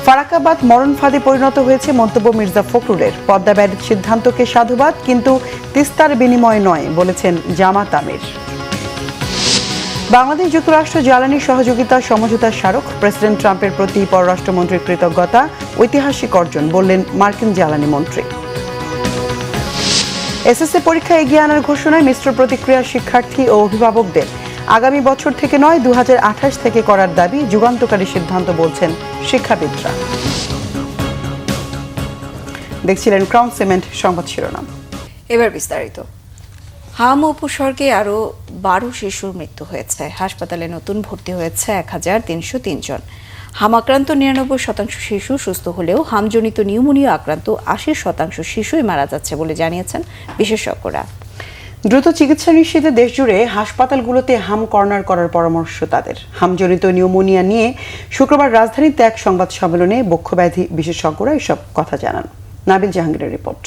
ফারাক্কাবাদ মরণ ফাঁদে পরিণত হয়েছে মন্তব্য মির্জা ফখরুলের। পদ্মা ব্যারিজ সিদ্ধান্তকে সাধুবাদ, কিন্তু তিস্তার বিনিময় নয় বলেছেন জামাত আমির। বাংলাদেশ যুক্তরাষ্ট্র জ্বালানি সহযোগিতা সমঝোতা স্মারক, প্রেসিডেন্ট ট্রাম্পের প্রতি পররাষ্ট্রমন্ত্রীর কৃতজ্ঞতা ঐতিহাসিক অর্জন বললেন মার্কিন জ্বালানি মন্ত্রী। এসএসসি পরীক্ষা এগিয়ে আনার ঘোষণায় মিশ্র প্রতিক্রিয়া শিক্ষার্থী ও অভিভাবকদের। আগামী বছর থেকে নয় 2028 থেকে করার দাবি, যুগান্তকারী সিদ্ধান্ত বলছেন শিক্ষাবিদরা। দেখছিলেন ক্রাউন সিমেন্ট সংবাদ শিরোনাম। এবার বিস্তারিত। হাম উপসর্গে আরও 12 শিশুর মৃত্যু হয়েছে। হাসপাতালে নতুন ভর্তি হয়েছে 1303 জন। হাম আক্রান্ত 99% শিশু সুস্থ হলেও হামজনিত নিউমোনিয়া আক্রান্ত 80% শিশুই মারা যাচ্ছে বলে জানিয়েছেন বিশেষজ্ঞরা। দ্রুত চিকিৎসা নিশ্চিতে দেশজুড়ে হাসপাতালগুলোতে হাম কর্নার করার পরামর্শ তাদের। হামজনিত নিউমোনিয়া নিয়ে শুক্রবার রাজধানীতে এক সংবাদ সম্মেলনে বক্ষব্যাধি বিশেষজ্ঞরা এসব কথা জানান। নাবিল জাহাঙ্গীরের রিপোর্ট।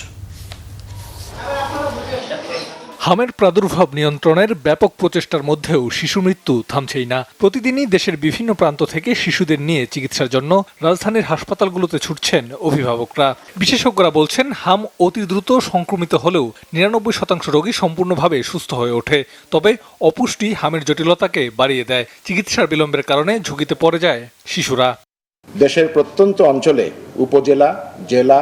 হামের প্রাদুর্ভাব নিয়ন্ত্রণের ব্যাপক প্রচেষ্টার মধ্যেও শিশু মৃত্যু থামছেই না। প্রতিদিনই দেশের বিভিন্ন প্রান্ত থেকে শিশুদের নিয়ে চিকিৎসার জন্য রাজধানীর হাসপাতালগুলোতে ছুটছেন অভিভাবকরা। বিশেষজ্ঞরা বলছেন, হাম অতি দ্রুত সংক্রমিত হলেও 99% রোগী সম্পূর্ণভাবে সুস্থ হয়ে ওঠে। তবে অপুষ্টি হামের জটিলতাকে বাড়িয়ে দেয়। চিকিৎসার বিলম্বের কারণে ঝুঁকিতে পড়ে যায় শিশুরা। দেশের প্রত্যন্ত অঞ্চলে উপজেলা, জেলা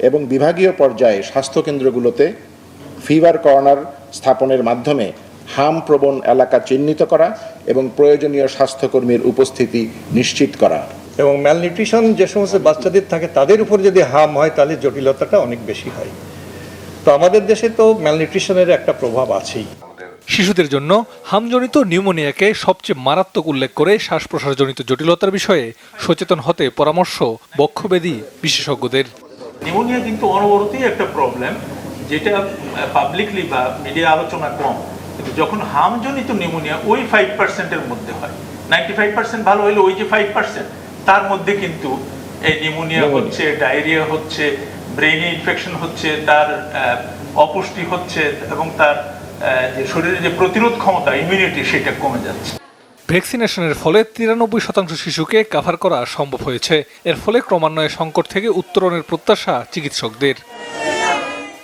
এবং বিভাগীয় পর্যায়ে স্বাস্থ্যকেন্দ্রগুলোতে ফিভার কর্নার স্থাপনের মাধ্যমে হাম প্রবণ এলাকা চিহ্নিত করা এবং প্রয়োজনীয় স্বাস্থ্যকর্মীর উপস্থিতি নিশ্চিত করা। এবং ম্যালনিউট্রিশন যে সমস্ত বাচ্চাদের থাকে তাদের উপর যদি হাম হয় তাহলে জটিলতাটা অনেক বেশি হয়। তো আমাদের দেশে তো ম্যালনিউট্রিশনের একটা প্রভাব আছেই। শিশুদের জন্য হামজনিত নিউমোনিয়াকে সবচেয়ে মারাত্মক উল্লেখ করে শ্বাস প্রশ্বাসজনিত জটিলতার বিষয়ে সচেতন হতে পরামর্শ বক্ষব্যাধি বিশেষজ্ঞদের। নিউমোনিয়া কিন্তু অনবরতই একটা প্রবলেম, যেটা পাবলিকলি বা মিডিয়া আলোচনা কম, কিন্তু যখন হামজনিত নিউমোনিয়া ওই 5%-এর মধ্যে হয়, 95% ভালো হইলে ওই যে 5% তার মধ্যে কিন্তু এই নিউমোনিয়া হচ্ছে, ডায়রিয়া হচ্ছে, ব্রেইনে ইনফেকশন হচ্ছে, তার অপুষ্টি হচ্ছে এবং তার যে শরীরে যে প্রতিরোধ ক্ষমতা, ইমিউনিটি, সেটা কমে যাচ্ছে। ভ্যাকসিনেশনের ফলে 93% শিশুকে কাভার করা সম্ভব হয়েছে। এর ফলে ক্রমান্বয়ে সংকট থেকে উত্তরণের প্রত্যাশা চিকিৎসকদের।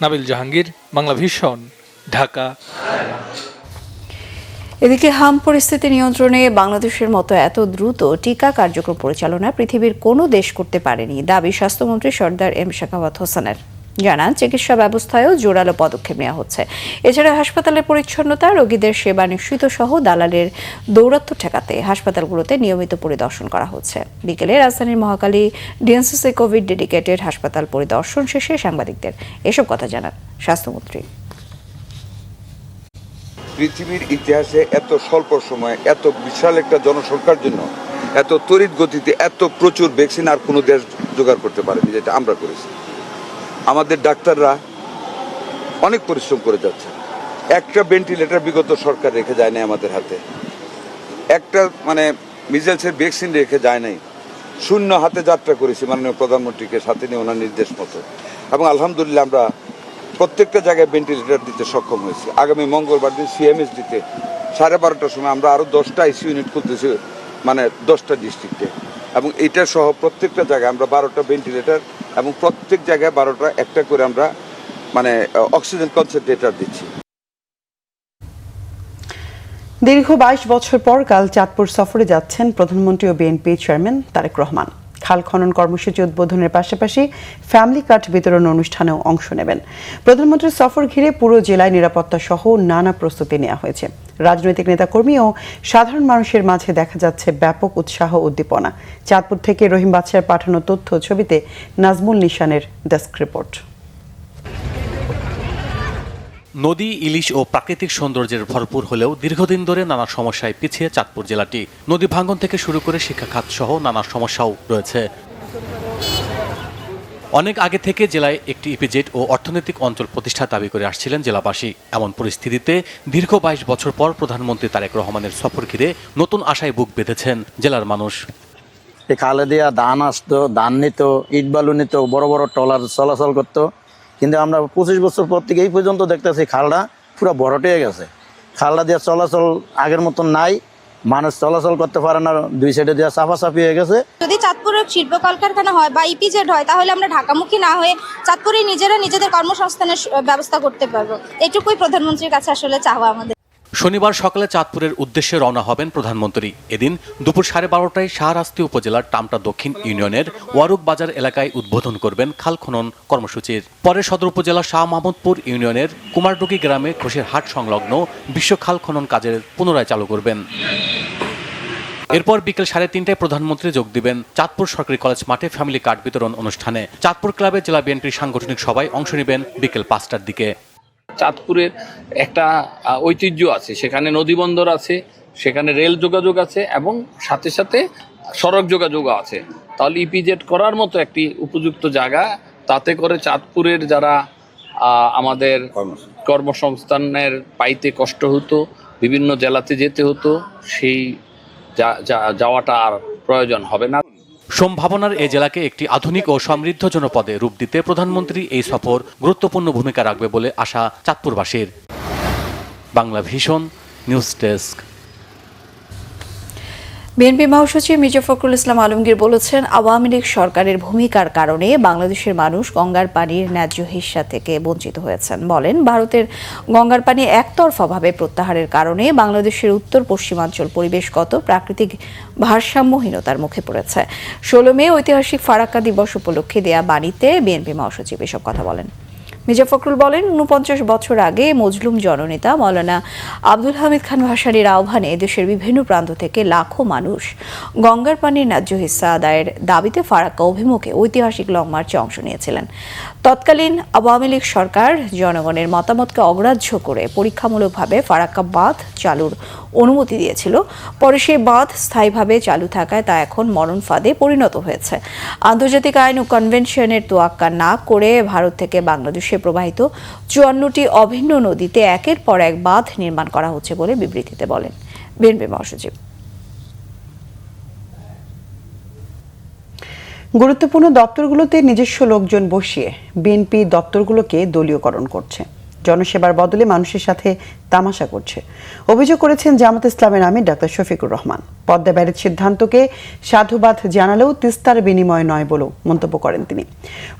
নাবিল জাহাঙ্গীর, বাংলা ভিশন, ঢাকা। এদিকে হাম পরিস্থিতি নিয়ন্ত্রণে বাংলাদেশের মতো এত দ্রুত টিকা কার্যক্রম পরিচালনা পৃথিবীর কোনো দেশ করতে পারেনি, দাবি স্বাস্থ্যমন্ত্রী সরদার এম শাখাওয়াত হোসেনের। জানান, চিকিৎসা ব্যবস্থায়ও জোরালো পদক্ষেপ নেওয়া হচ্ছে। এছাড়া হাসপাতালের পরিচ্ছন্নতা, রোগীদের সেবা নিশ্চিত সহ দালালের দৌরাত্ম্য ঠেকাতে হাসপাতালগুলোতে নিয়মিত পরিদর্শন করা হচ্ছে। বিকেলে রাজধানীর মহাখালী ডিএনসিসি কোভিড ডেডিকেটেড হাসপাতাল পরিদর্শন শেষে সাংবাদিকদের এসব কথা জানান স্বাস্থ্যমন্ত্রী। পৃথিবীর ইতিহাসে এত স্বল্প সময়ে এত বিশাল একটা জনসংখ্যার জন্য এত তড়িৎ গতিতে এত প্রচুর ভ্যাকসিন আর কোনো দেশ জোগাড় করতে পারেনি, যেটা আমরা করেছি। আমাদের ডাক্তাররা অনেক পরিশ্রম করে যাচ্ছে। একটা ভেন্টিলেটর বিগত সরকার রেখে যায় নাই আমাদের হাতে, একটা মিজেলসের ভ্যাকসিন রেখে যায় নাই। শূন্য হাতে যাত্রা করেছি মাননীয় প্রধানমন্ত্রীকে সাথে নিয়ে ওনার নির্দেশ মতো, এবং আলহামদুলিল্লাহ আমরা প্রত্যেকটা জায়গায় ভেন্টিলেটর দিতে সক্ষম হয়েছি। আগামী মঙ্গলবার দিন সিএমএস দিতে 12:30টার সময় আমরা আরও 10টা আইসিইউ ইউনিট খুলতেছি, 10টা ডিস্ট্রিক্টে, এবং এইটা সহ প্রত্যেকটা জায়গায় আমরা 12টা ভেন্টিলেটর এবং প্রত্যেক জায়গায় 12টা একটা করে আমরা অক্সিজেন কনসেন্ট্রেটর দিচ্ছি। দীর্ঘ 22 বছর পর কাল চাঁদপুর সফরে যাচ্ছেন প্রধানমন্ত্রী ও বিএনপি চেয়ারম্যান তারেক রহমান। খাল খনন কর্মসূচি উদ্বোধনের পাশাপাশি ফ্যামিলি কার্ড বিতরণ অনুষ্ঠানেও অংশ নেবেন। প্রধানমন্ত্রীর সফর ঘিরে পুরো জেলায় নিরাপত্তা সহ নানা প্রস্তুতি নেওয়া হয়েছে। রাজনৈতিক নেতাকর্মী ও সাধারণ মানুষের মাঝে দেখা যাচ্ছে ব্যাপক উৎসাহ উদ্দীপনা। চাঁদপুর থেকে রহিম বাদশার পাঠানো তথ্য ছবিতে নাজমুল নিশানের ডেস্ক রিপোর্ট। নদী, ইলিশ ও প্রাকৃতিক সৌন্দর্যের ভরপুর হলেও দীর্ঘদিন ধরে নানা সমস্যায় পিছিয়ে চাঁদপুর জেলাটি। নদী ভাঙন থেকে শুরু করে শিক্ষা খাত সহ নানা সমস্যাও রয়েছে। অনেক আগে থেকে জেলায় একটি ইপিজেড ও অর্থনৈতিক অঞ্চল প্রতিষ্ঠার দাবি করে আসছিলেন জেলাবাসী। এমন পরিস্থিতিতে দীর্ঘ 22 বছর পর প্রধানমন্ত্রী তারেক রহমানের সফর ঘিরে নতুন আশায় বুক বেঁধেছেন জেলার মানুষ। খালে দিয়া ধান আসতো, ধান নিত, ইট বালু নিত, বড় বড় ট্রলার চলাচল করতো। কিন্তু আমরা 25 বছর পর থেকে এই পর্যন্ত দেখতেছি খালটা পুরো ভরট হয়ে গেছে। খালটা দিয়ে চলাচল আগের মতন নাই, মানুষ চলাচল করতে পারে না, দুই সাইডে দিয়ে চাপাচাপি হয়ে গেছে। যদি চাঁদপুরে শিল্প কলকারখানা হয় বা ইপিজেড হয় তাহলে আমরা ঢাকামুখী না হয়ে চাঁদপুরে নিজেরা নিজেদের কর্মসংস্থানের ব্যবস্থা করতে পারবো। এটুকুই প্রধানমন্ত্রীর কাছে আসলে চাওয়া আমাদের। শনিবার সকালে চাঁদপুরের উদ্দেশ্যে রওনা হবেন প্রধানমন্ত্রী। এদিন দুপুর 12:30টায় শাহরাস্তি উপজেলার টামটা দক্ষিণ ইউনিয়নের ওয়ারুক বাজার এলাকায় উদ্বোধন করবেন খাল খনন কর্মসূচির। পরে সদর উপজেলার শাহ মাহমুদপুর ইউনিয়নের কুমারডুগি গ্রামে ঘোষের হাট সংলগ্ন বিশ্ব খাল খনন কাজের পুনরায় চালু করবেন। এরপর বিকেল 3:30টায় প্রধানমন্ত্রী যোগ দিবেন চাঁদপুর সরকারি কলেজ মাঠে ফ্যামিলি কার্ড বিতরণ অনুষ্ঠানে। চাঁদপুর ক্লাবে জেলা বিএনপির সাংগঠনিক সভায় অংশ নেবেন বিকেল 5টার দিকে। চাঁদপুরের একটা ঐতিহ্য আছে, সেখানে নদীবন্দর আছে, সেখানে রেল যোগাযোগ আছে এবং সাথে সাথে সড়ক যোগাযোগও আছে। তাহলে ইপিজেড করার মতো একটি উপযুক্ত জায়গা, তাতে করে চাঁদপুরের যারা আমাদের কর্মসংস্থানের পাইতে কষ্ট হতো, বিভিন্ন জেলাতে যেতে হতো, সেই যাওয়াটা আর প্রয়োজন হবে না। সম্ভাবনার এই জেলাকে একটি আধুনিক ও সমৃদ্ধ জনপদে রূপ দিতে প্রধানমন্ত্রী এই সফর গুরুত্বপূর্ণ ভূমিকা রাখবে বলে আশা চাঁদপুরবাসীর। Bangla vision news desk. BNP মহাসচিব মির্জা ফখরুল ইসলাম আলমগীর বলেছেন, আওয়ামী লীগ সরকারের ভূমিকার কারণে বাংলাদেশের মানুষ গঙ্গার পানির ন্যায্য হিস্সা থেকে বঞ্চিত হয়েছেন। বলেন, ভারতের গঙ্গার পানি একতরফাভাবে প্রত্যাহারের কারণে বাংলাদেশের উত্তর পশ্চিমাঞ্চল পরিবেশগত প্রাকৃতিক ভারসাম্যহীনতার মুখে পড়েছে। 16 মে ঐতিহাসিক ফারাক্কা দিবস উপলক্ষে দেয়া বাণীতে বিএনপি মহাসচিব এসব কথা বলেন। মির্জা ফখরুল বলেন, 49 বছর আগে মজলুম জননেতা মাওলানা আব্দুল হামিদ খান ভাসানীর আহ্বানে দেশের বিভিন্ন প্রান্ত থেকে লাখো মানুষ গঙ্গার পানির ন্যায্য হিস্সা আদায়ের দাবিতে ফারাক্কা অভিমুখে ঐতিহাসিক লং মার্চে অংশ নিয়েছিলেন। তৎকালীন আওয়ামী লীগ সরকার জনগণের মতামতকে অগ্রাহ্য করে পরীক্ষামূলকভাবে ফারাক্কা বাঁধ চালুর অনুমতি দিয়েছিল। পরে সেই বাঁধ স্থায়ীভাবে চালু থাকায় তা এখন মরণ ফাঁদে পরিণত হয়েছে। আন্তর্জাতিক আইন ও কনভেনশনের তোয়াক্কা না করে ভারত থেকে বাংলাদেশে প্রবাহিত 54টি অভিন্ন নদীতে একের পর এক বাঁধ নির্মাণ করা হচ্ছে বলে বিবৃতিতে বলেন বিএনপি মহাসচিব। গুরুত্বপূর্ণ দপ্তরগুলোতে নিজস্ব লোকজন বসিয়ে বিএনপি দপ্তরগুলোকে দলীয়করণ করছে, জনসেবার বদলে মানুষের সাথে তামাশা করছে। অভিযোগ করেছেন জামাত ইসলামের আমির ডাক্তার শফিকুর রহমান। পদ্মা ব্যারেজ সিদ্ধান্তকে সাধুবাদ জানালেও তিস্তার বিনিময় নয় বলেও মন্তব্য করেন তিনি।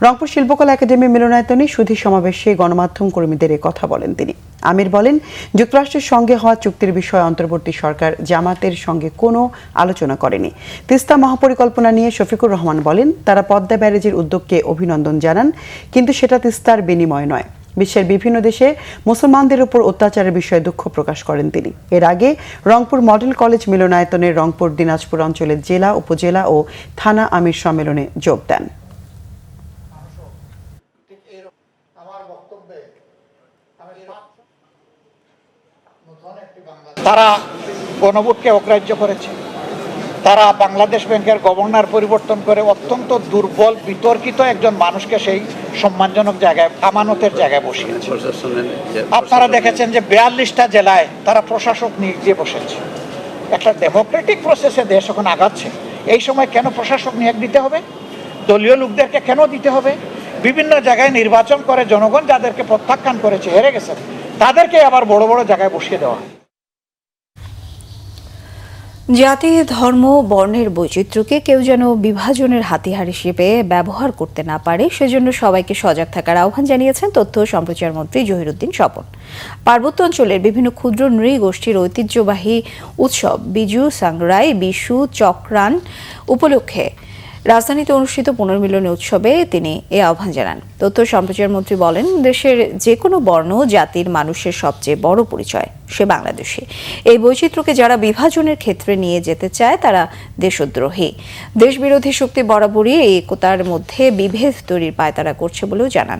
রংপুর শিল্পকলা একাডেমি মিলনায়তনে সুধী সমাবেশে গণমাধ্যম কর্মীদের কথা বলেন তিনি। আমির বলেন, যুক্তরাষ্ট্রের সঙ্গে হওয়া চুক্তির বিষয়ে অন্তর্বর্তী সরকার জামাতের সঙ্গে কোনো আলোচনা করেনি। তিস্তা মহাপরিকল্পনা নিয়ে শফিকুর রহমান বলেন, তারা পদ্মা ব্যারেজের উদ্যোগকে অভিনন্দন জানান, কিন্তু সেটা তিস্তার বিনিময় নয়। বিশ্বের বিভিন্ন দেশে মুসলমানদের উপর অত্যাচারের বিষয়ে দুঃখ প্রকাশ করেন তিনি। এর আগে রংপুর মডেল কলেজ মিলনায়তনের রংপুর দিনাজপুর অঞ্চলের জেলা, উপজেলা ও থানা আমির সম্মেলনে যোগ দেন। তারা গণভোটকে অগ্রাহ্য করেছে, তারা বাংলাদেশ ব্যাংকের গভর্নর পরিবর্তন করে অত্যন্ত দুর্বল বিতর্কিত একজন মানুষকে সেই সম্মানজনক জায়গায়, আমানতের জায়গায় বসিয়েছে। আপনারা দেখেছেন যে 42টা জেলায় তারা প্রশাসক নিয়োগ দিয়ে বসেছে। একটা ডেমোক্রেটিক প্রসেসে দেশ এখন আগাচ্ছে, এই সময় কেন প্রশাসক নিয়োগ দিতে হবে? দলীয় লোকদেরকে কেন দিতে হবে? বিভিন্ন জায়গায় নির্বাচন করে জনগণ যাদেরকে প্রত্যাখ্যান করেছে, হেরে গেছে, তাদেরকে আবার বড় বড় জায়গায় বসিয়ে দেওয়া। জাতি, ধর্ম, বর্ণের বৈচিত্র্যকে কেউ যেন বিভাজনের হাতিয়ার হিসেবে ব্যবহার করতে না পারে, সেজন্য সবাইকে সজাগ থাকার আহ্বান জানিয়েছেন তথ্য ও সম্প্রচার মন্ত্রী জহিরুদ্দিন স্বপন। পার্বত্য অঞ্চলের বিভিন্ন ক্ষুদ্র নৃগোষ্ঠীর ঐতিহ্যবাহী উৎসব বিজু, সাংরাই, বিশু, চক্রান উপলক্ষে রাজধানীতে অনুষ্ঠিত পুনর্মিলনী উৎসবে তিনি এ আহ্বান জানান। তথ্য সম্প্রচার মন্ত্রী বলেন, দেশের যে কোনো বর্ণ জাতির মানুষের সবচেয়ে বড় পরিচয় সে বাংলাদেশী। এই বৈচিত্র্যকে যারা বিভাজনের ক্ষেত্রে নিয়ে যেতে চায় তারা দেশদ্রোহী। দেশবিরোধী শক্তি বরাবরই এই একতার মধ্যে বিভেদ তৈরির পায়তারা করছে বলেও জানান।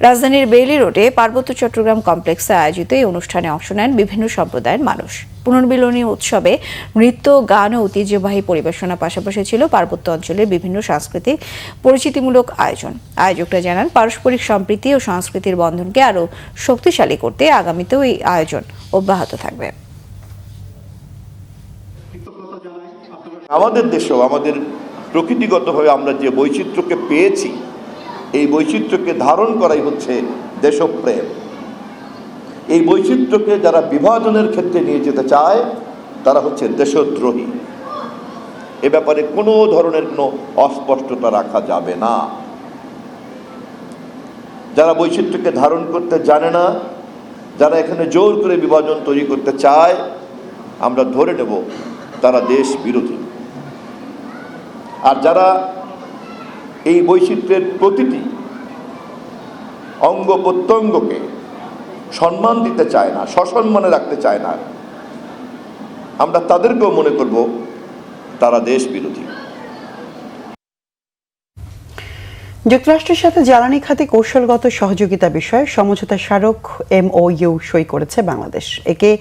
রাজধানীর বেইলি রোডে পার্বত্য চট্টগ্রাম কমপ্লেক্সে আয়োজিত এই অনুষ্ঠানে অংশ নেন বিভিন্ন সম্প্রদায়ের মানুষ। পুনর্মিলনী উৎসবে নৃত্য, গান ও ঐতিহ্যবাহী পরিবেশনার পাশাপাশি ছিল পার্বত্য অঞ্চলের বিভিন্ন সাংস্কৃতিক পরিচিতিমূলক আয়োজন। আয়োজকরা জানান, পারস্পরিক সম্প্রীতি ও সংস্কৃতির বন্ধনকে আরও শক্তিশালী করতে আগামীতেও এই আয়োজন অব্যাহত থাকবে। আমাদের দেশেও আমাদের প্রকৃতিগতভাবে আমরা যে বৈচিত্র্যকে পেয়েছি, এই বৈচিত্র্যকে ধারণ করাই হচ্ছে দেশপ্রেম। এই বৈচিত্র্যকে যারা বিভাজনের ক্ষেত্রে নিয়ে যেতে চায় তারা হচ্ছে দেশদ্রোহী। এ ব্যাপারে কোনো ধরনের কোনো অস্পষ্টতা রাখা যাবে না। যারা বৈচিত্র্যকে ধারণ করতে জানে না, যারা এখানে জোর করে বিভাজন তৈরি করতে চায়, আমরা ধরে নেব তারা দেশ বিরোধী। আর যারা এই বৈচিত্র্যের প্রতিটি অঙ্গ প্রত্যঙ্গকে সম্মান দিতে চায় না, সসম্মানে রাখতে চায় না, আমরা তাদেরকেও মনে করব তারা দেশ বিরোধী। যুক্তরাষ্ট্রের সাথে জ্বালানি খাতে কৌশলগত সহযোগিতা বিষয়ে সমঝোতা স্মারক MOU সই করেছে বাংলাদেশ। একে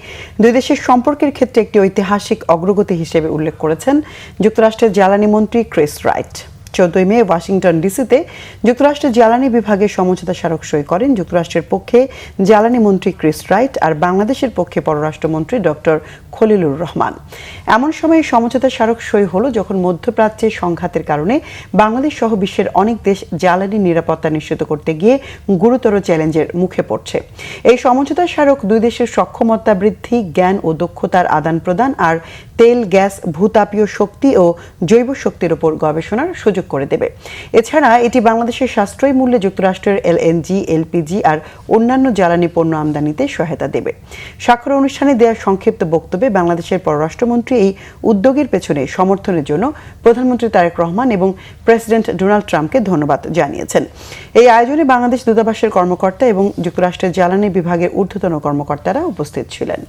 দুই দেশের সম্পর্কের ক্ষেত্রে একটি ঐতিহাসিক অগ্রগতি হিসেবে উল্লেখ করেছেন যুক্তরাষ্ট্রের জ্বালানি মন্ত্রী ক্রিস রাইট। 14 মে ওয়াশিংটন ডিসিতে যুক্তরাষ্ট্রের জ্বালানি বিভাগের সমঝোতা স্মারক সই করেন যুক্তরাষ্ট্রের পক্ষে জ্বালানি মন্ত্রী ক্রিস রাইট আর বাংলাদেশের পক্ষে পররাষ্ট্রমন্ত্রী ডক্টর খলিলুর রহমান। এমন সময় সমঝোতা স্মারক সই হলো যখন মধ্যপ্রাচ্যের সংঘাতের কারণে বাংলাদেশ সহ বিশ্বের অনেক দেশ জ্বালানি নিরাপত্তা নিশ্চিত করতে গিয়ে গুরুতর চ্যালেঞ্জের মুখে পড়ছে। এই সমঝোতা স্মারক দুই দেশের সক্ষমতা বৃদ্ধি, জ্ঞান ও দক্ষতার আদান প্রদান আর তেল, গ্যাস, ভূতাপীয় শক্তি ও জৈব শক্তির উপর গবেষণার সুযোগ করে দেবে। এছাড়া এটি বাংলাদেশের সাশ্রয়ী মূল্যে যুক্তরাষ্ট্রের LNG, LPG আর অন্যান্য জ্বালানি পণ্য আমদানিতে সহায়তা দেবে। স্বাক্ষর অনুষ্ঠানে দেওয়া সংক্ষিপ্ত বক্তব্যে বাংলাদেশের পররাষ্ট্রমন্ত্রী এই উদ্যোগের পেছনে সমর্থনের জন্য প্রধানমন্ত্রী তারেক রহমান এবং প্রেসিডেন্ট ডোনাল্ড ট্রাম্পকে ধন্যবাদ জানিয়েছেন। এই আয়োজনে বাংলাদেশ দূতাবাসের কর্মকর্তা এবং যুক্তরাষ্ট্রের জ্বালানি বিভাগের ঊর্ধ্বতন কর্মকর্তারা উপস্থিত ছিলেন।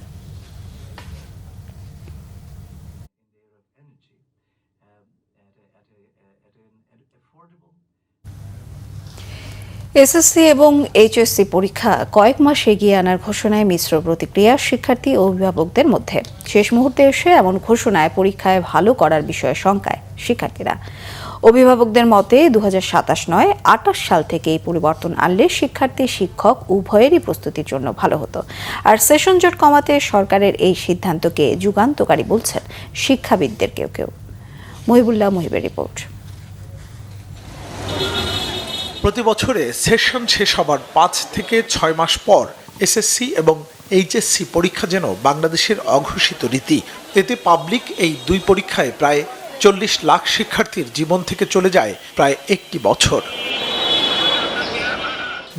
এসএসসি এবং HSC পরীক্ষা কয়েক মাস এগিয়ে আনার ঘোষণায় মিশ্র প্রতিক্রিয়া শিক্ষার্থী ও অভিভাবকদের মধ্যে। শেষ মুহূর্তে এসে এমন ঘোষণায় পরীক্ষায় ভালো করার বিষয়ে শঙ্কায় শিক্ষার্থীরা। অভিভাবকদের মতে 2027 নয় 28 সাল থেকে এই পরিবর্তন আনলে শিক্ষার্থী শিক্ষক উভয়েরই প্রস্তুতির জন্য ভালো হতো। আর সেশন জট কমাতে সরকারের এই সিদ্ধান্তকে যুগান্তকারী বলছেন শিক্ষাবিদদের কেউ কেউ। মহিবুল্লাহ মহিবের রিপোর্ট। প্রতি বছরে সেশন শেষ হবার 5 থেকে 6 মাস পর এসএসসি এবং HSC পরীক্ষা যেন বাংলাদেশের অঘোষিত রীতি। এতে পাবলিক এই দুই পরীক্ষায় প্রায় 40 লাখ শিক্ষার্থীর জীবন থেকে চলে যায় প্রায় একটি বছর।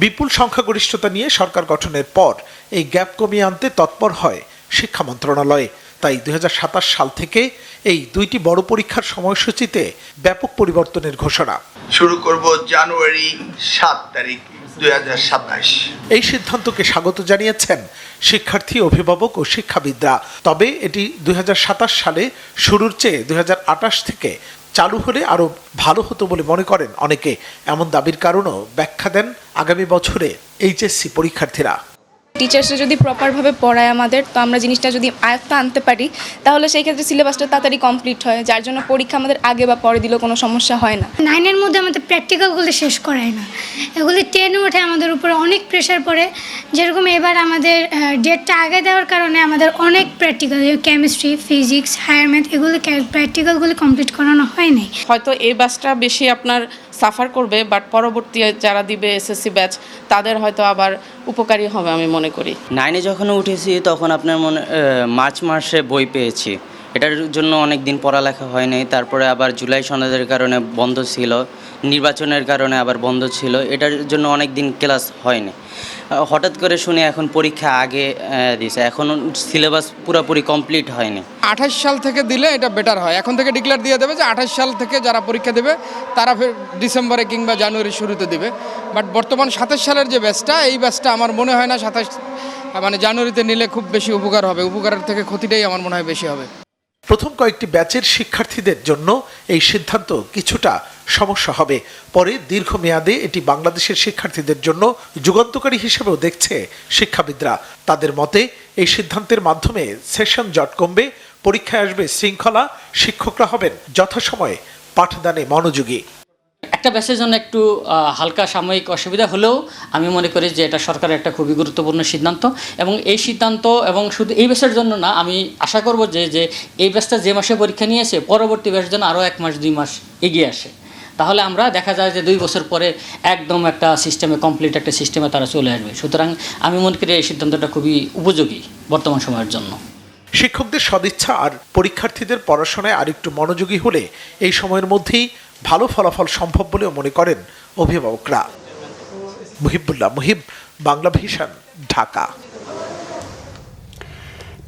বিপুল সংখ্যাগরিষ্ঠতা নিয়ে সরকার গঠনের পর এই গ্যাপ কমিয়ে আনতে তৎপর হয় শিক্ষা মন্ত্রণালয়। তাই 2027 সাল থেকে এই দুইটি বড় পরীক্ষার সময়সূচিতে ব্যাপক পরিবর্তনের ঘোষণা। শুরু করব জানুয়ারি 7 তারিখ 2027। এই সিদ্ধান্তকে স্বাগত জানিয়েছেন শিক্ষার্থী, অভিভাবক ও শিক্ষাবিদরা। তবে এটি 2027 সালে শুরুর চেয়ে 2028 থেকে চালু হলে আরো ভালো হতো বলে মনে করেন অনেকে। এমন দাবির কারণও ব্যাখ্যা দেন আগামী বছরে HSC পরীক্ষার্থীরা। টিচার্সরা যদি প্রপারভাবে পড়ায় আমাদের, তো আমরা জিনিসটা যদি আয়ত্তে আনতে পারি তাহলে সেই ক্ষেত্রে সিলেবাসটা তাড়াতাড়ি কমপ্লিট হয়, যার জন্য পরীক্ষা আমাদের আগে বা পরে দিলেও কোনো সমস্যা হয় না। 9-এর মধ্যে আমাদের প্র্যাকটিক্যালগুলো শেষ করায় না, এগুলি 10-এ উঠে আমাদের উপরে অনেক প্রেশার পড়ে। যেরকম এবার আমাদের ডেটটা আগে দেওয়ার কারণে আমাদের অনেক practical, chemistry, physics, higher math, এগুলো প্র্যাকটিক্যালগুলি কমপ্লিট করানো হয়নি। হয়তো এই ব্যাচটা বেশি আপনার সাফার করবে, বাট পরবর্তী যারা দিবে এসএসসি ব্যাচ তাদের হয়তো আবার উপকারী হবে আমি মনে করি। 9-এ যখন উঠেছি তখন আপনার মার্চ মাসে বই পেয়েছি, এটার জন্য অনেক দিন পড়ালেখা হয়নি। তারপরে আবার জুলাই সনদের কারণে বন্ধ ছিল, নির্বাচনের কারণে আবার বন্ধ ছিল, এটার জন্য অনেক দিন ক্লাস হয়নি। হঠাৎ করে শুনে এখন পরীক্ষা আগে দিয়েছে, এখন সিলেবাস পুরোপুরি কমপ্লিট হয়নি। 28 সাল থেকে দিলে এটা বেটার হয়। এখন থেকে ডিক্লেয়ার দিয়ে দেবে যে 28 সাল থেকে যারা পরীক্ষা দেবে তারা ফের ডিসেম্বরে কিংবা জানুয়ারির শুরুতে দেবে। বাট বর্তমান 27 সালের যে ব্যাচটা, এই ব্যাচটা আমার মনে হয় না 27 জানুয়ারিতে নিলে খুব বেশি উপকার হবে। উপকারের থেকে ক্ষতিটাই আমার মনে হয় বেশি হবে। প্রথম কয়েকটি ব্যাচের শিক্ষার্থীদের জন্য এই সিদ্ধান্ত কিছুটা সমস্যা হবে, পরে দীর্ঘমেয়াদে এটি বাংলাদেশের শিক্ষার্থীদের জন্য যুগান্তকারী হিসেবেও দেখছে শিক্ষাবিদরা। তাদের মতে এই সিদ্ধান্তের মাধ্যমে সেশন জট কমবে, পরীক্ষায় আসবে শৃঙ্খলা, শিক্ষকরা হবেন যথাসময়ে পাঠদানে মনোযোগী। একটা ব্যাচের জন্য একটু হালকা সাময়িক অসুবিধা হলেও আমি মনে করি যে এটা সরকারের একটা খুবই গুরুত্বপূর্ণ সিদ্ধান্ত, এবং এই সিদ্ধান্ত এবং শুধু এই ব্যাচের জন্য না, আমি আশা করব যে এই ব্যাচটা যে মাসে পরীক্ষা নিয়েছে পরবর্তী ব্যাচের জন্য আরও 1 মাস 2 মাস এগিয়ে আসে। তাহলে আমরা দেখা যায় যে 2 বছর পরে একদম একটা সিস্টেমে, কমপ্লিট একটা সিস্টেমে তারা চলে আসবে। সুতরাং আমি মনে করি এই সিদ্ধান্তটা খুবই উপযোগী বর্তমান সময়ের জন্য। শিক্ষকদের সদিচ্ছা আর পরীক্ষার্থীদের পড়াশোনায় আরেকটু মনোযোগী হলে এই সময়ের মধ্যেই ভালো ফলাফল সম্ভব বলেও মনে করেন অভিভাবকরা। মুহিবুল্লাহ মুহিব, বাংলা ভিশন, ঢাকা।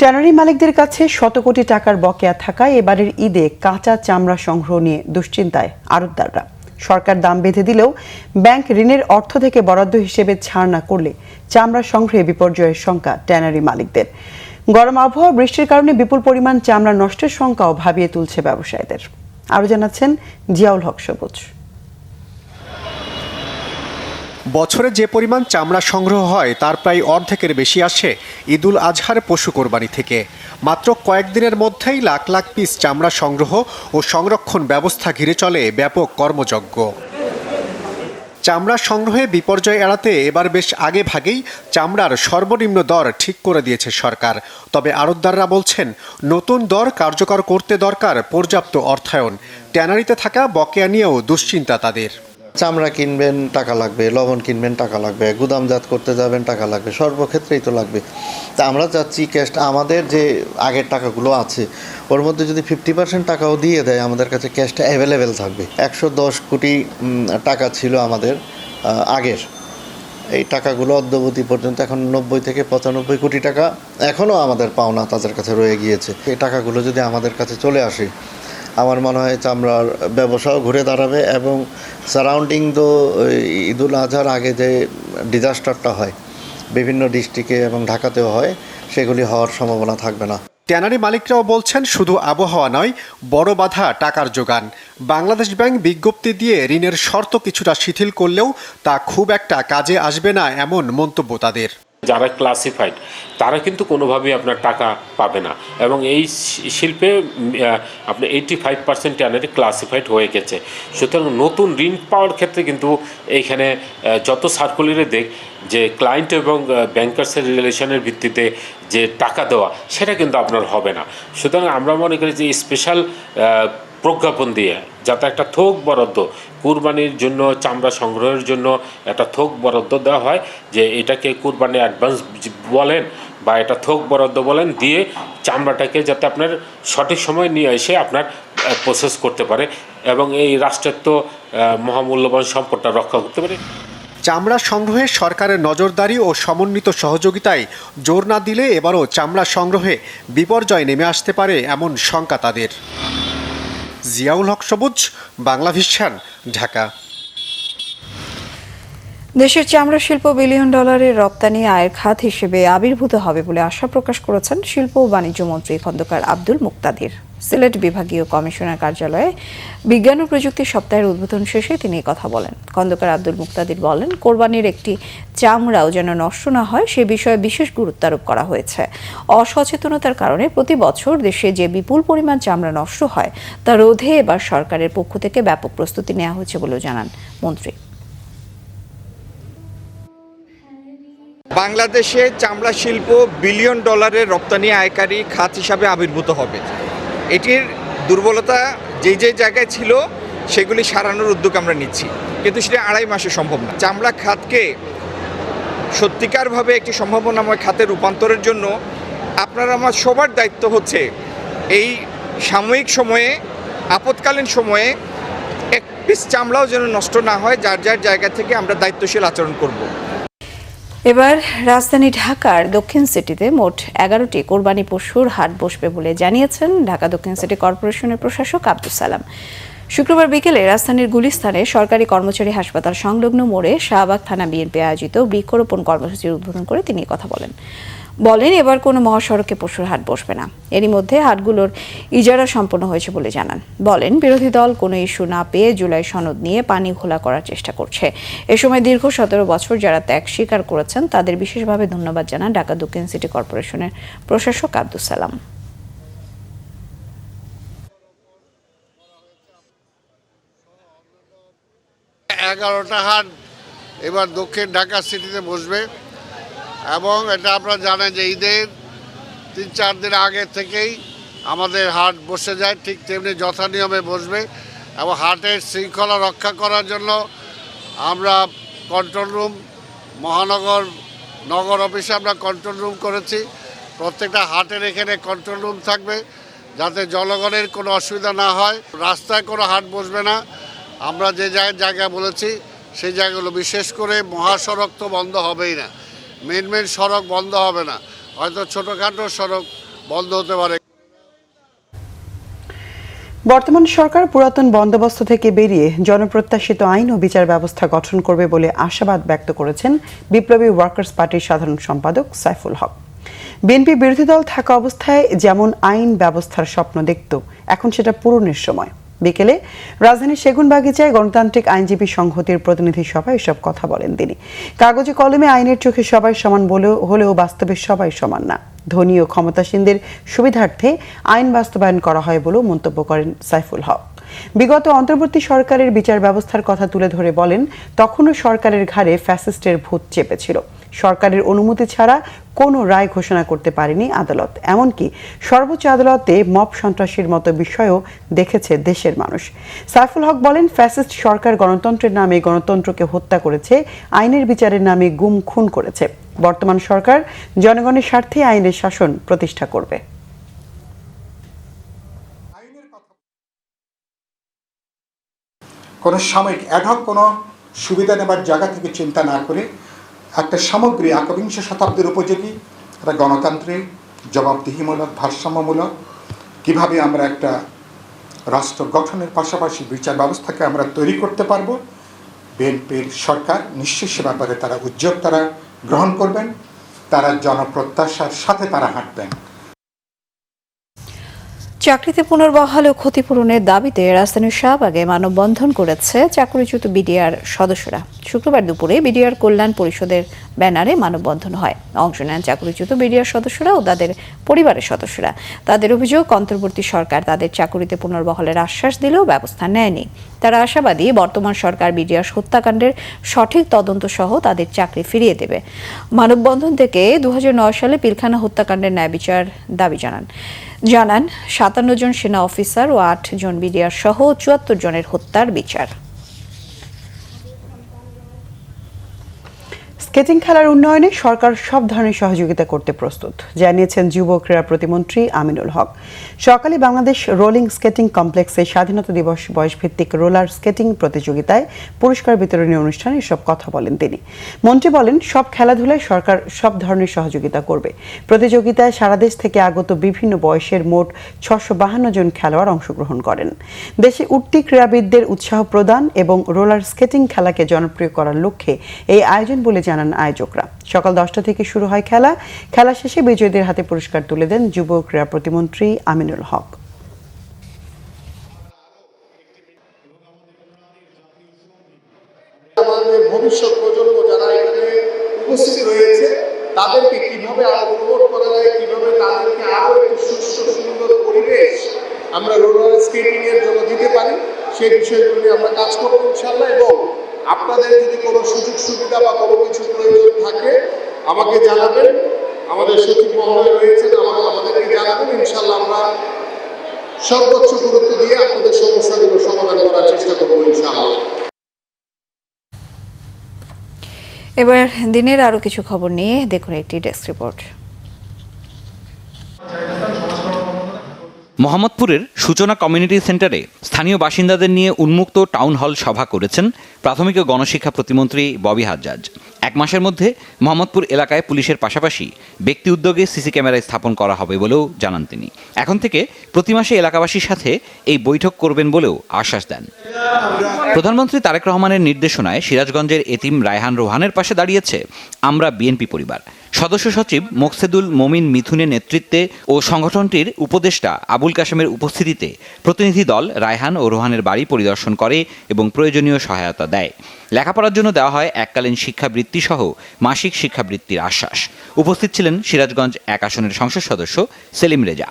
ট্যানারি মালিকদের কাছে শত কোটি টাকার বকেয়া থাকায় এবারের ঈদে কাঁচা চামড়া সংগ্রহ নিয়ে দুশ্চিন্তায় আড়তদাররা। সরকার দাম বেঁধে দিলেও ব্যাংক ঋণের অর্থ থেকে বরাদ্দ হিসেবে ছাড় না করলে চামড়া সংগ্রহে বিপর্যয়ের শঙ্কা ট্যানারি মালিকদের। গরম আবহাওয়া, বৃষ্টির কারণে বিপুল পরিমাণ চামড়া নষ্টের শঙ্কাও ভাবিয়ে তুলছে ব্যবসায়ীদের। আরও জানাচ্ছেন জিয়াউল হক সবুজ। বছরে যে পরিমাণ চামড়া সংগ্রহ হয় তার প্রায় অর্ধেকের বেশি আসে ঈদুল আজহার পশু কোরবানি থেকে। মাত্র কয়েকদিনের মধ্যেই লাখ লাখ পিস চামড়া সংগ্রহ ও সংরক্ষণ ব্যবস্থা ঘিরে চলে ব্যাপক কর্মযজ্ঞ। চামড়া সংগ্রহে বিপর্যয় এড়াতে এবার বেশ আগে ভাগেই চামড়ার সর্বনিম্ন দর ঠিক করে দিয়েছে সরকার। তবে আড়তদাররা বলছেন, নতুন দর কার্যকর করতে দরকার পর্যাপ্ত অর্থায়ন। ট্যানারিতে থাকা বকেয়া নিয়েও দুশ্চিন্তা তাদের। চামড়া কিনবেন টাকা লাগবে, লবণ কিনবেন টাকা লাগবে, গুদামজাত করতে যাবেন টাকা লাগবে, সর্বক্ষেত্রেই তো লাগবে। তা আমরা চাচ্ছি ক্যাশ, আমাদের যে আগের টাকাগুলো আছে ওর মধ্যে যদি 50% টাকাও দিয়ে দেয় আমাদের কাছে ক্যাশটা অ্যাভেলেবেল থাকবে। 110 কোটি টাকা ছিল আমাদের আগের, এই টাকাগুলো অদ্যাবধি পর্যন্ত এখন 90 থেকে 95 কোটি টাকা এখনও আমাদের পাওনা তাদের কাছে রয়ে গিয়েছে। এই টাকাগুলো যদি আমাদের কাছে চলে আসে আমার মনে হয় চামড়ার ব্যবসাও ঘুরে দাঁড়াবে এবং সারাউন্ডিং তো ঈদুল আজহার আগে যে ডিজাস্টারটা হয় বিভিন্ন ডিস্ট্রিক্টে এবং ঢাকাতেও হয়, সেগুলি হওয়ার সম্ভাবনা থাকবে না। ট্যানারি মালিকরাও বলছেন, শুধু আবহাওয়া নয়, বড় বাধা টাকার যোগান। বাংলাদেশ ব্যাংক বিজ্ঞপ্তি দিয়ে ঋণের শর্ত কিছুটা শিথিল করলেও তা খুব একটা কাজে আসবে না এমন মন্তব্য তাদের। যারা ক্লাসিফাইড তারা কিন্তু কোনোভাবেই আপনার টাকা পাবে না, এবং এই শিল্পে আপনার 85% ট্যানারি ক্লাসিফাইড হয়ে গেছে। সুতরাং নতুন ঋণ পাওয়ার ক্ষেত্রে কিন্তু এইখানে যত সার্কুলারে দেখ যে ক্লায়েন্ট এবং ব্যাংকার্সের রিলেশনের ভিত্তিতে যে টাকা দেওয়া সেটা কিন্তু আপনার হবে না। সুতরাং আমরা মনে করি যে স্পেশাল প্রজ্ঞাপন দিয়ে যাতে একটা থোক বরাদ্দ কুরবানির জন্য, চামড়া সংগ্রহের জন্য একটা থোক বরাদ্দ দেওয়া হয়, যে এটাকে কুরবানি অ্যাডভান্স বলেন বা এটা থোক বরাদ্দ বলেন, দিয়ে চামড়াটাকে যাতে আপনার সঠিক সময় নিয়ে এসে আপনার প্রসেস করতে পারে এবং এই রাষ্ট্রের তো মহামূল্যবান সম্পদটা রক্ষা করতে পারে। চামড়া সংগ্রহে সরকারের নজরদারি ও সমন্বিত সহযোগিতায় জোর না দিলে এবারও চামড়া সংগ্রহে বিপর্যয় নেমে আসতে পারে এমন শঙ্কা তাদের। জিয়াউল হক সবুজ, বাংলা ভিশন, ঢাকা। দেশের চামড়া শিল্প বিলিয়ন ডলারের রপ্তানি আয়ের খাত হিসেবে আবির্ভূত হবে বলে আশা প্রকাশ করেছেন শিল্প ও বাণিজ্য মন্ত্রী খন্দকার আব্দুল মুক্তাদির। সিলেট বিভাগীয় কমিশনার কার্যালয়ে বিজ্ঞান ও প্রযুক্তি সপ্তাহের উদ্বোধন শেষে তিনি কথা বলেন। খন্দকার আব্দুল মুক্তাদির বলেন, কোরবানির একটি চামড়াও যেন নষ্ট না হয় সে বিষয়ে বিশেষ গুরুত্ব আরোপ করা হয়েছে। অসচেতনতার কারণে প্রতি বছর দেশে যে বিপুল পরিমাণ চামড়া নষ্ট হয় তা রোধে এবার সরকারের পক্ষ থেকে ব্যাপক প্রস্তুতি নেওয়া হয়েছে বলেও জানান মন্ত্রী। বাংলাদেশে চামড়া শিল্প বিলিয়ন ডলারের রপ্তানি আয়কারী খাত হিসাবে আবির্ভূত হবে। এটির দুর্বলতা যে জায়গায় ছিল সেগুলি সারানোর উদ্যোগ আমরা নিচ্ছি, কিন্তু সেটা 2.5 মাসে সম্ভব না। চামড়া খাতকে সত্যিকারভাবে একটি সম্ভাবনাময় খাতে রূপান্তরের জন্য আপনার আমার সবার দায়িত্ব হচ্ছে এই সাময়িক সময়ে, আপৎকালীন সময়ে এক পিস চামড়াও যেন নষ্ট না হয়, যার যার জায়গা থেকে আমরা দায়িত্বশীল আচরণ করব। এবার রাজধানী ঢাকার দক্ষিণ সিটিতে মোট 11টি কোরবানি পশুর হাট বসবে বলে জানিয়েছেন ঢাকা দক্ষিণ সিটি কর্পোরেশনের প্রশাসক আব্দুল সালাম। শুক্রবার বিকেলে রাজধানীর গুলিস্তানে সরকারি কর্মচারী হাসপাতাল সংলগ্ন মোড়ে শাহবাগ থানা বিএনপি আয়োজিত বৃক্ষরোপণ কর্মসূচির উদ্বোধন করে তিনি কথা বলেন। এবার কোনো মহাসড়কে পশুর হাট বসবে না। এরই মধ্যে হাটগুলোর ইজারা সম্পন্ন হয়েছে বলে জানান। বলেন, বিরোধী দল কোনো ইস্যু না পেয়ে জুলাই সনদ নিয়ে পানি ঘোলা করার চেষ্টা করছে। এ সময় দীর্ঘ 17 বছর যারা ত্যাগ স্বীকার করেছেন তাদের বিশেষভাবে ধন্যবাদ জানান ঢাকা দক্ষিণ সিটি কর্পোরেশনের প্রশাসক আব্দুল সালাম। এগারোটা হাট এবার দক্ষিণ ঢাকা সিটিতে বসবে এবং এটা আপনারা জানেন যে ঈদের 3-4 দিন আগে থেকেই আমাদের হাট বসে যায়, ঠিক তেমনি যথানিয়মে বসবে এবং হাটের শৃঙ্খলা রক্ষা করার জন্য আমরা কন্ট্রোল রুম, নগর অফিসে আমরা কন্ট্রোল রুম করেছি প্রত্যেকটা হাটের এখানে কন্ট্রোল রুম থাকবে, যাতে জনগণের কোনো অসুবিধা না হয়। রাস্তায় কোনো হাট বসবে না। আমরা যে জায়গায় বলেছি সেই জায়গাগুলো, বিশেষ করে মহাসড়ক তো বন্ধ হবেই না, মেন সড়ক বন্ধ হবে না, হয়তো ছোটোখাটো সড়ক বন্ধ হতে পারে। বর্তমান সরকার পুরাতন বন্দোবস্ত থেকে বেরিয়ে জনপ্রত্যাশিত আইন ও বিচার ব্যবস্থা গঠন করবে বলে আশাবাদ ব্যক্ত করেছেন বিপ্লবী ওয়ার্কার্স পার্টির সাধারণ সম্পাদক সাইফুল হক। বিএনপি বিরোধী দল থাকা অবস্থায় যেমন আইন ব্যবস্থার স্বপ্ন দেখত, এখন সেটা পূরণের সময়। বিকেলে রাজধানীর সেগুনবাগিচায় গণতান্ত্রিক আইনজীবী সংহতির প্রতিনিধি সভায় এসব কথা বলেন তিনি। কাগজে কলমে আইনের চোখে সবাই সমান হলেও বাস্তবে সবাই সমান না। ধনী ও ক্ষমতাসীনদের সুবিধার্থে আইন বাস্তবায়ন করা হয় বলেও মন্তব্য করেন সাইফুল হক। বিগত অন্তর্বর্তী সরকারের বিচার ব্যবস্থার কথা তুলে ধরে বলেন, তখনও সরকারের ঘাড়ে ফ্যাসিস্টের ভূত চেপেছিল। সরকারের অনুমতি ছাড়া কোনো রায় ঘোষণা করতে পারেনি আদালত। এমনকি সর্বোচ্চ আদালতে মব সন্ত্রাসীর মতো বিষয়ও দেখেছে দেশের মানুষ। সাইফুল হক বলেন, ফ্যাসিস্ট সরকার গণতন্ত্রের নামে গণতন্ত্রকে হত্যা করেছে, আইনের বিচারের নামে গুম খুন করেছে। বর্তমান সরকার জনগণের স্বার্থে আইনের শাসন প্রতিষ্ঠা করবে। কোনো সাময়িক অ্যাডহক কোনো সুবিধা নেবার জায়গা থেকে চিন্তা না করে একটা সামগ্রী একবিংশ শতাব্দীর উপযোগী একটা গণতান্ত্রিক, জবাবদিহিমূলক, ভারসাম্যমূলক কিভাবে আমরা একটা রাষ্ট্র গঠনের পাশাপাশি বিচার ব্যবস্থাকে আমরা তৈরি করতে পারবো, বিএনপির সরকার নিশ্চয়ই সে ব্যাপারে তারা উদ্যোগ তারা গ্রহণ করবেন, তারা জনপ্রত্যাশার সাথে তারা হাঁটবেন। চাকরিতে পুনর্বহাল ও ক্ষতিপূরণের দাবিতে রাজধানীর শাহবাগে মানববন্ধন করেছে চাকরিচ্যুত বিডিআর সদস্যরা। শুক্রবার দুপুরে বিডিআর কল্যাণ পরিষদের ব্যানারে মানববন্ধন হয়। অংশ নেন চাকরিচ্যুত বিডিআর সদস্যরা ও তাদের পরিবারের সদস্যরা। তাদের অভিযোগ, অন্তর্বর্তী সরকার তাদের চাকরিতে পুনর্বহালের আশ্বাস দিলেও ব্যবস্থা নেয়নি। তারা আশাবাদী বর্তমান সরকার বিডিআর হত্যাকাণ্ডের সঠিক তদন্ত সহ তাদের চাকরি ফিরিয়ে দেবে। মানববন্ধন থেকে 2009 সালে পিলখানা হত্যাকাণ্ডের ন্যায় বিচার দাবি জানান 57 জন সেনা অফিসার ও 8 জন বিডিআর সহ 74 জনের হত্যার বিচার। স্কেটিং খেলার উন্নয়নে সরকার সব ধরনের সহযোগিতা করতে প্রস্তুত, জানিয়েছেন যুব ক্রীড়া প্রতিমন্ত্রী আমিনুল হক। সকালে বাংলাদেশ রোলিং স্কেটিং কমপ্লেক্সে স্বাধীনতা দিবস বয়সভিত্তিক রোলার স্কেটিং প্রতিযোগিতায় পুরস্কার বিতরণী অনুষ্ঠানে এসব কথা বলেন তিনি। মন্ত্রী বলেন, সব খেলাধুলায় সরকার সব ধরনের সহযোগিতা করবে। প্রতিযোগিতায় সারা দেশ থেকে আগত বিভিন্ন বয়সের মোট 652 জন খেলোয়াড় অংশগ্রহণ করেন। দেশে উঠতি ক্রীড়াবিদদের উৎসাহ প্রদান এবং রোলার স্কেটিং খেলাকে জনপ্রিয় করার লক্ষ্যে এই আয়োজন বলে জানান আয়োজকরা। সকাল 10টা থেকে শুরু হয় খেলা। খেলা শেষে বিজয়ীদের হাতে পুরস্কার তুলে দেন যুব ক্রীড়া প্রতিমন্ত্রী আমিনুল হক। আমাদের ভবিষ্যৎ প্রজন্ম যারা এখানে উপস্থিত রয়েছে তাদেরকে কিভাবে আরো প্রমোট করা যায়, কিভাবে তাদেরকে আরো একটি সুস্থ সুন্দর পরিবেশ আমরা রোলার স্কেটিং এর জন্য দিতে পারি, সেই বিষয়গুলো নিয়ে আমরা কাজ করবো ইনশাআল্লাহ। এবং আপনাদের যদি কোনো সুযোগ সুবিধা বা কোনো কিছু প্রয়োজন থাকে আমাকে জানাবেন, আমাদের সচিব মহোদয় রয়েছেন, আমাদেরকে জানাবেন। ইনশাআল্লাহ আমরা সর্বোচ্চ গুরুত্ব দিয়ে আপনাদের সমস্যাগুলো সমাধান করার চেষ্টা করবো ইনশাআল্লাহ। এবার দিনের আরো কিছু খবর নিয়ে দেখুন একটি ডেস্ক রিপোর্ট। মোহাম্মদপুরের সূচনা কমিউনিটি সেন্টারে স্থানীয় বাসিন্দাদের নিয়ে উন্মুক্ত টাউন হল সভা করেছেন প্রাথমিক ও গণশিক্ষা প্রতিমন্ত্রী ববি হাজ্জাজ। এক মাসের মধ্যে মোহাম্মদপুর এলাকায় পুলিশের পাশাপাশি ব্যক্তি উদ্যোগে সিসি ক্যামেরা স্থাপন করা হবে বলেও জানান তিনি। এখন থেকে প্রতি মাসে এলাকাবাসীর সাথে এই বৈঠক করবেন বলেও আশ্বাস দেন। প্রধানমন্ত্রী তারেক রহমানের নির্দেশনায় সিরাজগঞ্জের এতিম রায়হান রোহানের পাশে দাঁড়িয়েছে আমরা বিএনপি পরিবার। সদস্য সচিব মোকসেদুল মমিন মিথুনের নেতৃত্বে ও সংগঠনটির উপদেষ্টা আবুল কাশেমের উপস্থিতিতে প্রতিনিধি দল রায়হান ও রোহানের বাড়ি পরিদর্শন করে এবং প্রয়োজনীয় সহায়তা দেয়। লেখাপড়ার জন্য দেওয়া হয় এককালীন শিক্ষাবৃত্তি সহ মাসিক শিক্ষাবৃত্তির আশ্বাস। উপস্থিত ছিলেন সিরাজগঞ্জ 1 আসনের সংসদ সদস্য সেলিম রেজা।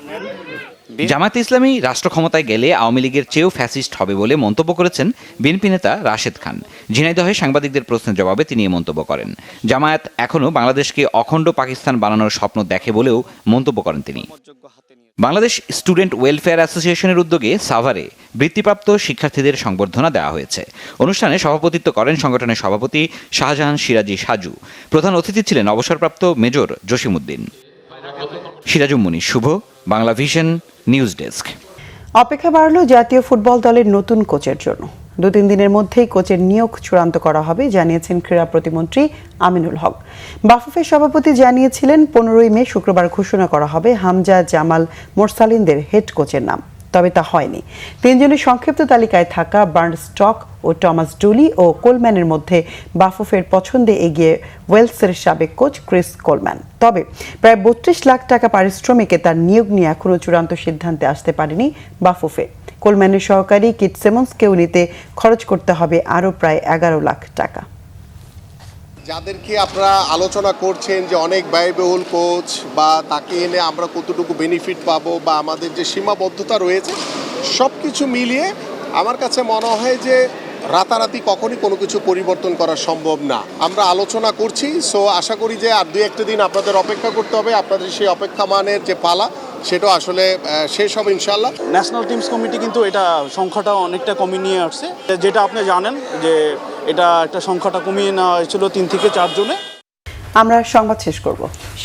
জামায়াতে ইসলামী রাষ্ট্র ক্ষমতায় গেলে আওয়ামী লীগের চেয়েও ফ্যাসিস্ট হবে বলে মন্তব্য করেছেন বিএনপি নেতা রাশেদ খান। ঝিনাইদহে সাংবাদিকদের প্রশ্নের জবাবে তিনি এই মন্তব্য করেন। জামায়াত এখনও বাংলাদেশকে অখণ্ড পাকিস্তান বানানোর স্বপ্ন দেখে বলেও মন্তব্য করেন তিনি। বাংলাদেশ স্টুডেন্ট ওয়েলফেয়ার অ্যাসোসিয়েশনের উদ্যোগে সাভারে বৃত্তিপ্রাপ্ত শিক্ষার্থীদের সংবর্ধনা দেওয়া হয়েছে। অনুষ্ঠানে সভাপতিত্ব করেন সংগঠনের সভাপতি শাহজাহান সিরাজি সাজু। প্রধান অতিথি ছিলেন অবসরপ্রাপ্ত মেজর জসিমউদ্দিন। সিরাজুম মুনির শুভ, বাংলা ভিশন নিউজ ডেস্ক। অপেক্ষা বাড়ল জাতীয় ফুটবল দলের নতুন কোচের জন্য। 2-3 দিনের মধ্যেই কোচের নিয়োগ চূড়ান্ত করা হবে জানিয়েছেন ক্রীড়া প্রতিমন্ত্রী আমিনুল হক। বাফুফের সভাপতি জানিয়েছিলেন 15ই মে শুক্রবার ঘোষণা করা হবে হামজা জামাল মোরসালিনদের হেড কোচের নাম, তবে তা হয়নি। 3 জনের সংক্ষিপ্ত তালিকায় থাকা বার্ন স্টক ও টমাস ডুলি ও কোলম্যানের মধ্যে বাফুফের পছন্দে এগিয়ে ওয়েলসের সাবেক কোচ ক্রিস কোলম্যান। তবে প্রায় 32 লাখ টাকা পারিশ্রমিকে তার নিয়োগ নিয়ে এখনও চূড়ান্ত সিদ্ধান্তে আসতে পারেনি বাফুফে। কোলম্যানের সহকারী কিট সিমন্সকেও নিতে খরচ করতে হবে আরও প্রায় 11 লাখ টাকা। যাদেরকে আপনারা আলোচনা করছেন যে অনেক ব্যয়বহুল কোচ বা তাকে এনে আমরা কতটুকু বেনিফিট পাবো বা আমাদের যে সীমাবদ্ধতা রয়েছে সব কিছু মিলিয়ে আমার কাছে মনে হয় যে রাতারাতি কখনই কোনো কিছু পরিবর্তন করা সম্ভব না। আমরা আলোচনা করছি, সো আশা করি যে আর 2-1 দিন আপনাদের অপেক্ষা করতে হবে। আপনাদের সেই অপেক্ষা মানের যে পালা সেটা আসলে শেষ হবে ইনশাল্লাহ। ন্যাশনাল টিমস কমিটি কিন্তু এটা সংখ্যাটা অনেকটা কমিয়ে নিয়ে আসছে, যেটা আপনি জানেন যে এটা একটা সংখ্যাটা কমিয়ে নেওয়া হয়েছিল 3 থেকে 4 জনে। আমরা সংবাদ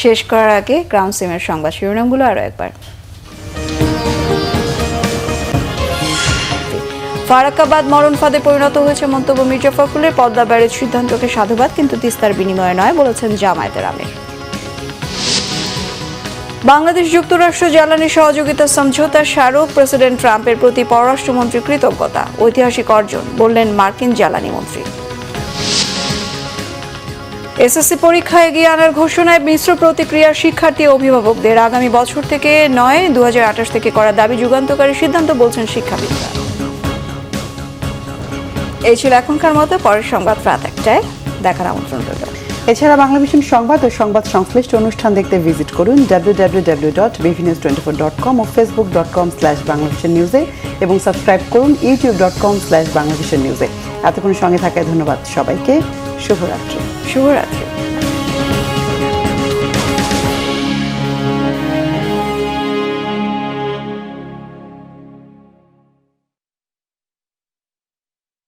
শেষ করার আগে গ্রাউন্ড সিমের সংবাদ শিরোনামগুলো আরও একবার। ফারাক্কাবাদ মরণ ফাঁদে পরিণত হয়েছে মন্তব্য মির্জা ফখরুলের। পদ্মা ব্যারেজ সিদ্ধান্তকে সাধুবাদ, কিন্তু তিস্তার বিনিময়ে নয় বলেছেন জামায়াতের আমির। বাংলাদেশ যুক্তরাষ্ট্র জ্বালানি সহযোগিতা সমঝোতা স্মারক প্রেসিডেন্ট ট্রাম্পের প্রতি পররাষ্ট্রমন্ত্রীর কৃতজ্ঞতা, ঐতিহাসিক অর্জন বললেন মার্কিন জ্বালানি মন্ত্রী। এসএসসি পরীক্ষা এগিয়ে আনার ঘোষণায় মিশ্র প্রতিক্রিয়া শিক্ষার্থী অভিভাবকদের। আগামী বছর থেকে নয় 2028 থেকে করা দাবি যুগান্তকারী সিদ্ধান্ত বলছেন শিক্ষাবিদরা। এই ছিল এখনকার মতো, পরের সংবাদ রাত 1টায় দেখার আমন্ত্রণ রইল। এছাড়া বাংলা ভিশন সংবাদ ও সংবাদ সংশ্লিষ্ট অনুষ্ঠান দেখতে ভিজিট করুন www.bvnews24.com ও facebook.com/banglavishnewse এবং সাবস্ক্রাইব করুন youtube.com/banglavishnewse। এতক্ষণ সঙ্গে থাকায় ধন্যবাদ সবাইকে। শুভরাত্রি।